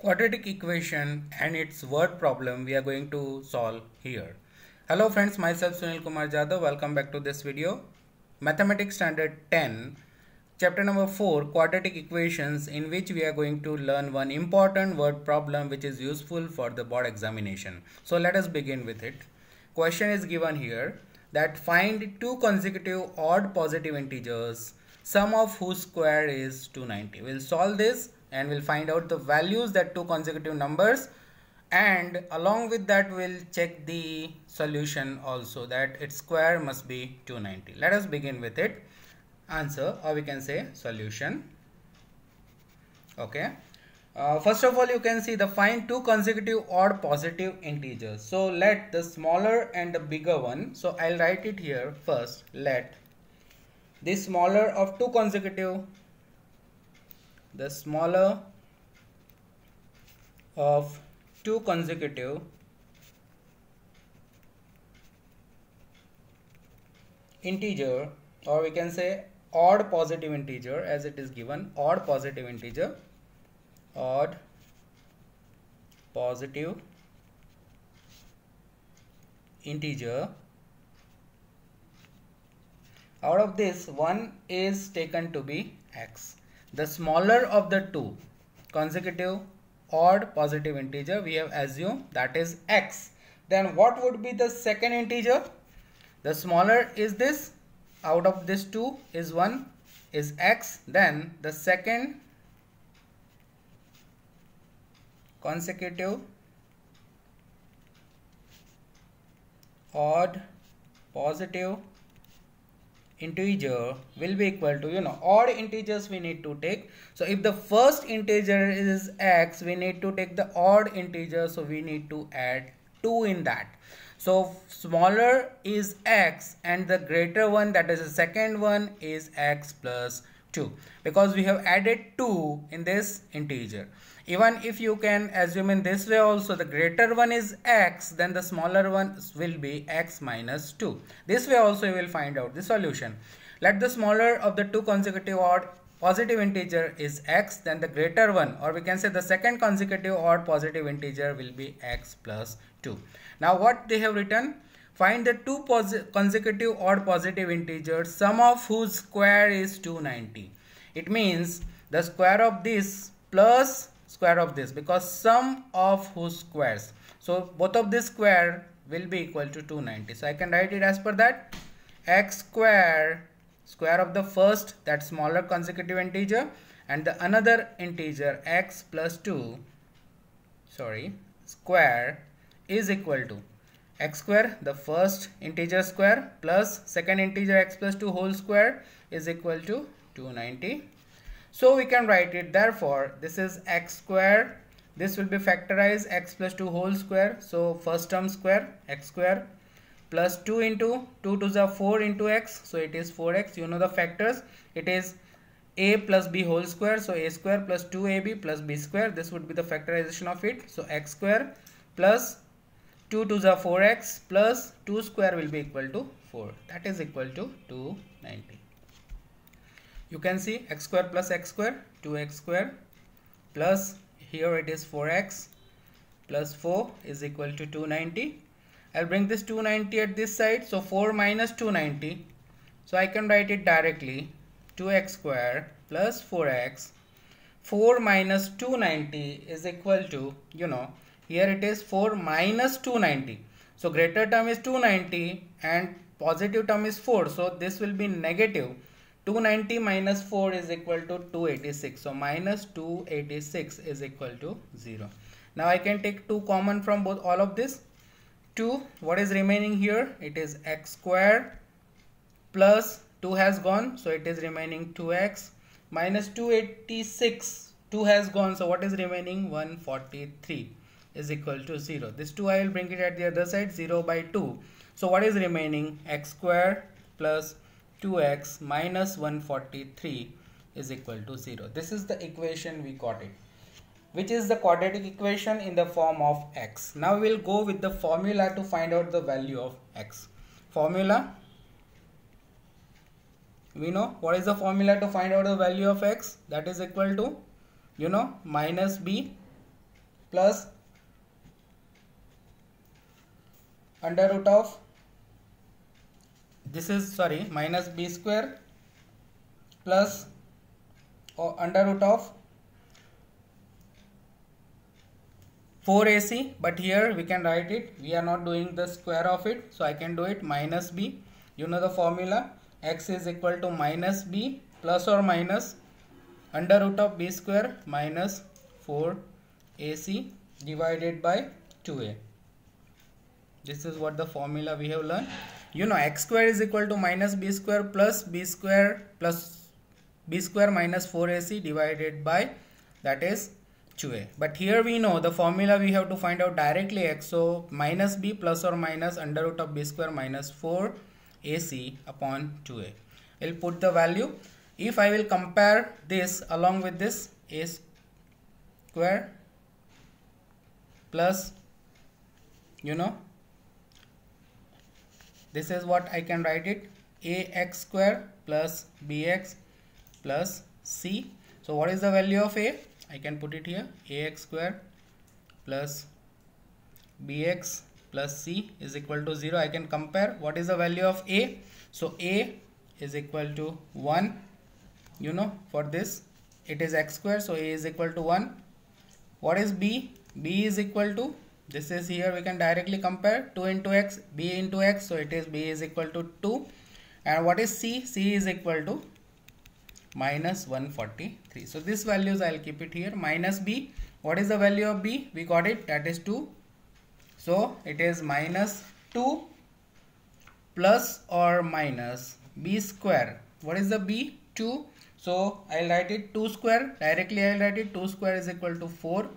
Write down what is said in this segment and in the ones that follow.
Quadratic equation and its word problem we are going to solve here. Hello friends, myself Sunil Kumar Jadhav. Welcome back to this video. Mathematics Standard 10, chapter number 4, quadratic equations, in which we are going to learn one important word problem which is useful for the board examination. So let us begin with it. Question is given here that find two consecutive odd positive integers, sum of whose square is 290. We'll solve this and we'll find out the values that two consecutive numbers, and along with that we'll check the solution also, that its square must be 290. Let us begin with it. Answer, or we can say solution. Okay. First of all, you can see the find two consecutive odd positive integers. So let the smaller and the bigger one. So I'll write it here first. Let the smaller of two consecutive, the smaller of two consecutive integer, or we can say odd positive integer, as it is given, odd positive integer, odd positive integer. Out of this, one is taken to be x. The smaller of the two consecutive odd positive integer we have assumed that is x. Then what would be the second integer? The smaller is this, out of this two is 1 is x. Then the second consecutive odd positive integer will be equal to, odd integers we need to take. So if the first integer is x, we need to take the odd integer, so we need to add 2 in that. So smaller is x and the greater one, that is the second one, is x plus 2, because we have added 2 in this integer. Even if you can assume in this way also, the greater one is x, then the smaller one will be x minus 2. This way also you will find out the solution. Let the smaller of the two consecutive odd positive integer is x, then the greater one, or we can say the second consecutive odd positive integer, will be x plus 2. Now what they have written, find the two consecutive odd positive integers, sum of whose square is 290. It means the square of this plus square of this, because sum of whose squares, so both of this square will be equal to 290. So I can write it as per that, x square, square of the first, that smaller consecutive integer, and the another integer x plus 2 square is equal to x square, the first integer square, plus second integer x plus 2 whole square, is equal to 290. So we can write it, therefore this is x square, this will be factorized x plus 2 whole square, so first term square, x square, plus 2 into 2 to the 4 into x, so it is 4x. You know the factors, it is a plus b whole square, so a square plus 2ab plus b square, this would be the factorization of it. So x square plus 2 to the 4x plus 2 square will be equal to 4, that is equal to 290. You can see x square plus x square, 2x square, plus here it is 4x plus 4 is equal to 290. I'll bring this 290 at this side, so 4 minus 290. So I can write it directly, 2x square plus 4x. 4 minus 290 is equal to, here it is 4 minus 290. So greater term is 290 and positive term is 4. So this will be negative. 290 minus 4 is equal to 286. So minus 286 is equal to 0. Now I can take 2 common from both all of this. 2, what is remaining here? It is x square plus 2 has gone, so it is remaining 2x, minus 286, 2 has gone, so what is remaining? 143 is equal to 0. This 2 I will bring it at the other side, 0 by 2. So what is remaining? X square plus 2x minus 143 is equal to 0. This is the equation we got it, which is the quadratic equation in the form of x. Now we will go with the formula to find out the value of x. Formula, we know what is the formula to find out the value of x, that is equal to minus b plus under root of minus b square plus or under root of 4ac, but here we can write it, we are not doing the square of it, so I can do it minus b. You know the formula, x is equal to minus b plus or minus under root of b square minus 4ac divided by 2a. This is what the formula we have learned. You know x square is equal to minus b square plus b square minus 4ac divided by, that is 2a. But here we know the formula we have to find out directly x, so minus b plus or minus under root of b square minus 4ac upon 2a. I'll put the value. If I will compare this along with this, a square plus, you know, this is what I can write it, ax square plus bx plus c. So what is the value of a? I can put it here, ax square plus bx plus c is equal to 0. I can compare what is the value of a. So a is equal to 1. You know, for this it is x square, so a is equal to 1. What is b? B is equal to, this is here we can directly compare 2 into x, b into x, so it is b is equal to 2. And what is c? C is equal to minus 143. So these values I'll keep it here. Minus b, what is the value of b? We got it, that is 2. So it is minus 2 plus or minus b square. What is the b? 2. So I'll write it 2 square. Directly I'll write it 2 square is equal to 4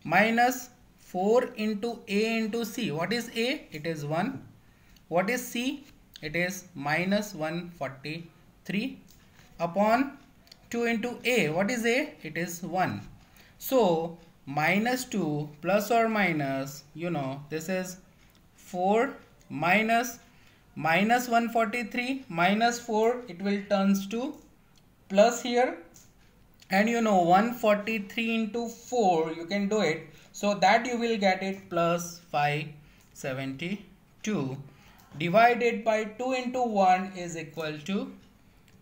minus 4 into a into c. What is a? It is 1. What is c? It is minus 143 upon 2 into a. What is a? It is 1. So minus 2 plus or minus, you know, this is 4 minus 143 minus 4, it will turns to plus here, and you know 143 into 4 you can do it, so that you will get it plus 572 divided by 2 into 1 is equal to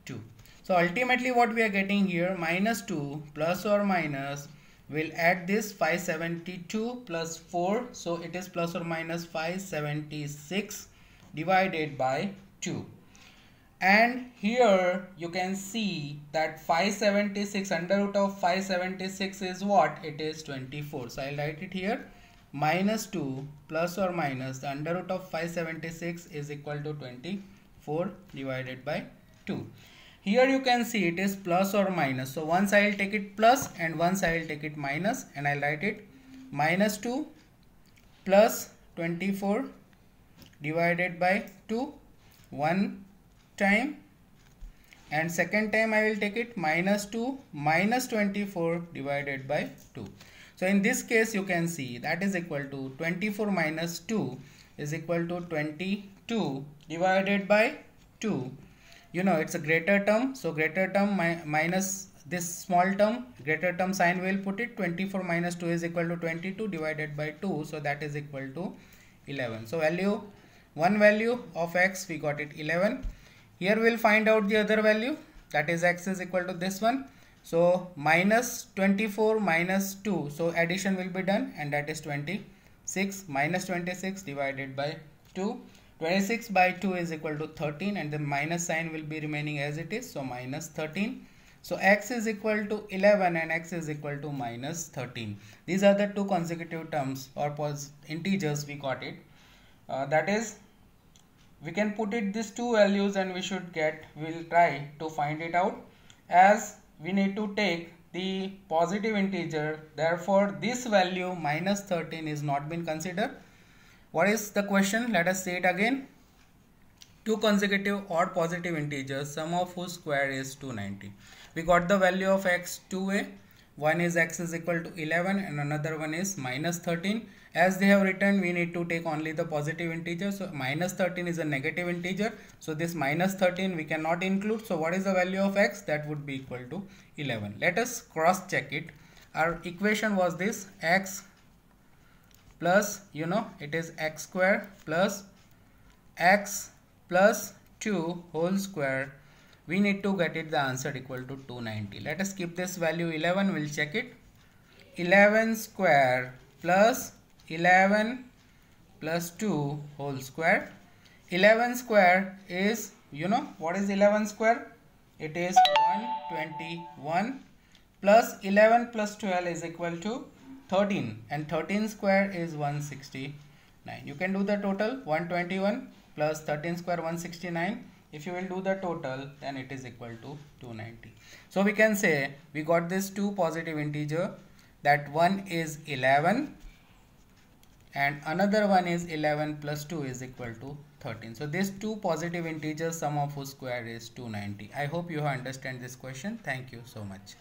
2. So ultimately what we are getting here, minus 2 plus or minus, will add this 572 plus 4, so it is plus or minus 576 divided by 2. And here you can see that 576 under root of 576 is what? It is 24. So I'll write it here, minus 2 plus or minus the under root of 576 is equal to 24 divided by 2. Here you can see it is plus or minus. So once I will take it plus and once I will take it minus, and I'll write it minus 2 plus 24 divided by 2 one time, and second time I will take it minus 2 minus 24 divided by 2. So in this case you can see that is equal to 24 minus 2 is equal to 22 divided by 2. You know it's a greater term, so greater term minus this small term, greater term sign we will put it, 24 minus 2 is equal to 22 divided by 2, so that is equal to 11. So one value of x we got it 11. Here we will find out the other value, that is x is equal to this one. So minus 24 minus 2, so addition will be done, and that is 26. Minus 26 divided by 2. 26 by 2 is equal to 13, and the minus sign will be remaining as it is, so minus 13. So x is equal to 11 and x is equal to minus 13. These are the two consecutive terms or integers we got it. That is, we can put it these two values and we should get, we'll try to find it out, as we need to take the positive integer, therefore this value minus 13 is not been considered. What is the question? Let us say it again. Two consecutive odd positive integers, sum of whose square is 290. We got the value of x 2a. One is x is equal to 11 and another one is minus 13. As they have written, we need to take only the positive integer. So minus 13 is a negative integer. So this minus 13 we cannot include. So what is the value of x? That would be equal to 11. Let us cross check it. Our equation was this, x plus, you know, it is x square plus x plus 2 whole square. We need to get it the answer equal to 290. Let us keep this value 11. We'll check it. 11 square plus 11 plus 2 whole square. 11 square is, you know, what is 11 square? It is 121 plus 11 plus 12 is equal to 13, and 13 square is 169. You can do the total. 121 plus 13 square 169. If you will do the total, then it is equal to 290. So we can say we got this two positive integer, that one is 11 and another one is 11 plus 2 is equal to 13. So these two positive integers, sum of whose square is 290. I hope you understand this question. Thank you so much.